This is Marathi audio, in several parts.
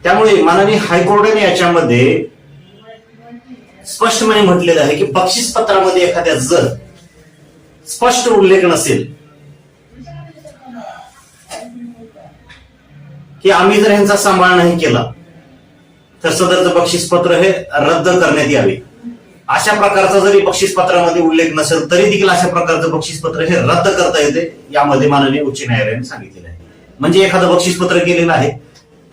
त्यामुळे माननीय हायकोर्टाने याच्यामध्ये स्पष्टपणे म्हटलेलं आहे की बक्षीस पत्रामध्ये एखाद्या जर स्पष्ट उल्लेख नसेल की आम्ही जर यांचा सांभाळ नाही केला तर सदरचं बक्षीस पत्र हे रद्द करण्यात यावे, अशा प्रकारचा जरी बक्षीस पत्रामध्ये उल्लेख नसेल तरी देखील अशा प्रकारचं बक्षीस पत्र हे रद्द करता येते, यामध्ये माननीय उच्च न्यायालयाने सांगितलेलं आहे. म्हणजे एखादं बक्षीस पत्र केलेलं आहे,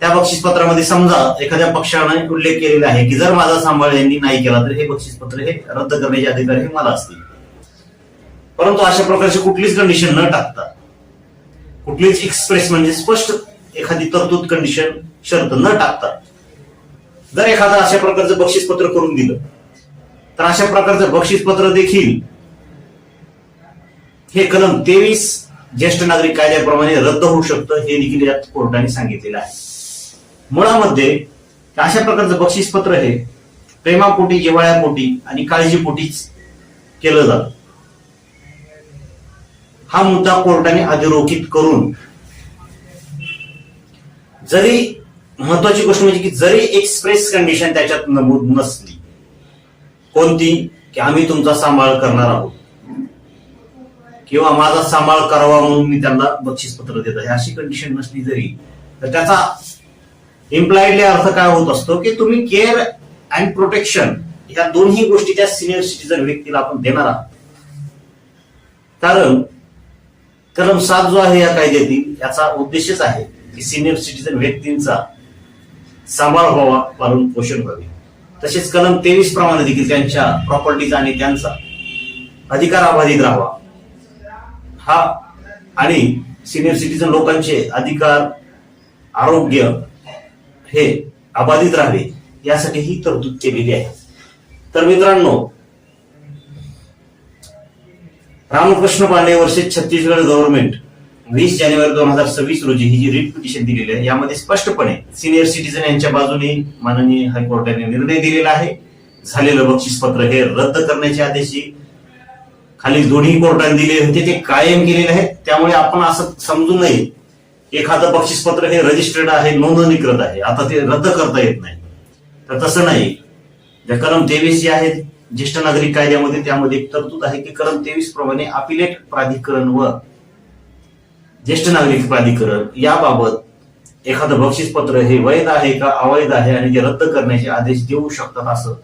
त्या बक्षीस पत्रामध्ये समजा एखाद्या पक्षाने उल्लेख केलेला आहे की जर माझा सांभाळ यांनी नाही केला तर हे बक्षीस पत्र हे रद्द करण्याचे अधिकार हे मला असतील. परंतु अशा प्रकारची कुठलीच कंडिशन न टाकता, कुठलीच एक्सप्रेस म्हणजे स्पष्ट एखादी तरतूद कंडिशन शर्त न टाकता जर एखादा अशा प्रकारचं बक्षीस पत्र करून दिलं तर अशा प्रकारचं बक्षीस पत्र देखील हे कलम 23 ज्येष्ठ नागरिक कायद्याप्रमाणे रद्द होऊ शकतं, हे देखील यात कोर्टाने सांगितलेलं आहे. मुळामध्ये अशा प्रकारचं बक्षीस पत्र हे प्रेमापोटी, जिव्हाळ्यापोटी आणि काळजीपोटीच केलं जातं. हा मुद्दा कोर्टाने अधोरेखित करून जरी महत्वाची गोष्ट म्हणजे की जरी एक्सप्रेस कंडिशन त्याच्यात नमूद नसली कोणती की आम्ही तुमचा सांभाळ करणार आहोत किंवा माझा सांभाळ करावा म्हणून मी त्यांना बक्षीस पत्र देत आहे, अशी कंडिशन नसली जरी तर त्याचा इम्प्लाइडली अर्थ काय होत असतो की तुम्ही केअर अँड प्रोटेक्शन या दोन्ही गोष्टी त्या सिनियर सिटीजन व्यक्तीला आपण देणार आहात. कारण कलम 7 जो आहे या कायद्यातील याचा उद्देशच आहे की सिनियर सिटीजन व्यक्तींचा सांभाळ व्हावा, पालन पोषण व्हावे. तसेच कलम 23 प्रमाणे देखील त्यांच्या प्रॉपर्टीज आणि त्यांचा अधिकार अबाधित राहावा हा आणि सिनियर सिटीजन लोकांचे अधिकार, आरोग्य हे अबाधित राहावे यासाठी ही तरतूद केलेली आहे. तर मित्रांनो, रामकृष्ण पांडे वर्सेस छत्तीसगड गव्हर्नमेंट 20 जानेवारी 2026 रोजी ही जी रिट पिटिशन दिलेली आहे यामध्ये स्पष्टपणे सिनियर सिटीजन यांच्या बाजूने माननीय हायकोर्टाने निर्णय दिलेला आहे. झालेलं बक्षीस पत्र हे रद्द करण्याचे आदेश खाली दोन्ही कोर्टाने दिले होते ते कायम केलेले आहेत. त्यामुळे आपण असं समजू नये एखादं बक्षीस पत्र हे रजिस्टर्ड आहे, नोंदणीकृत आहे, आता ते रद्द करता येत नाही, तर तसं नाही. ज्या कलम 23 जे आहे ज्येष्ठ नागरिक कायद्यामध्ये त्यामध्ये एक तरतूद आहे की कलम 23 प्रमाणे अपिलेट प्राधिकरण व ज्येष्ठ नागरिक प्राधिकरण याबाबत एखादं बक्षीस पत्र हे वैध आहे का अवैध आहे आणि ते रद्द करण्याचे आदेश देऊ शकतात असं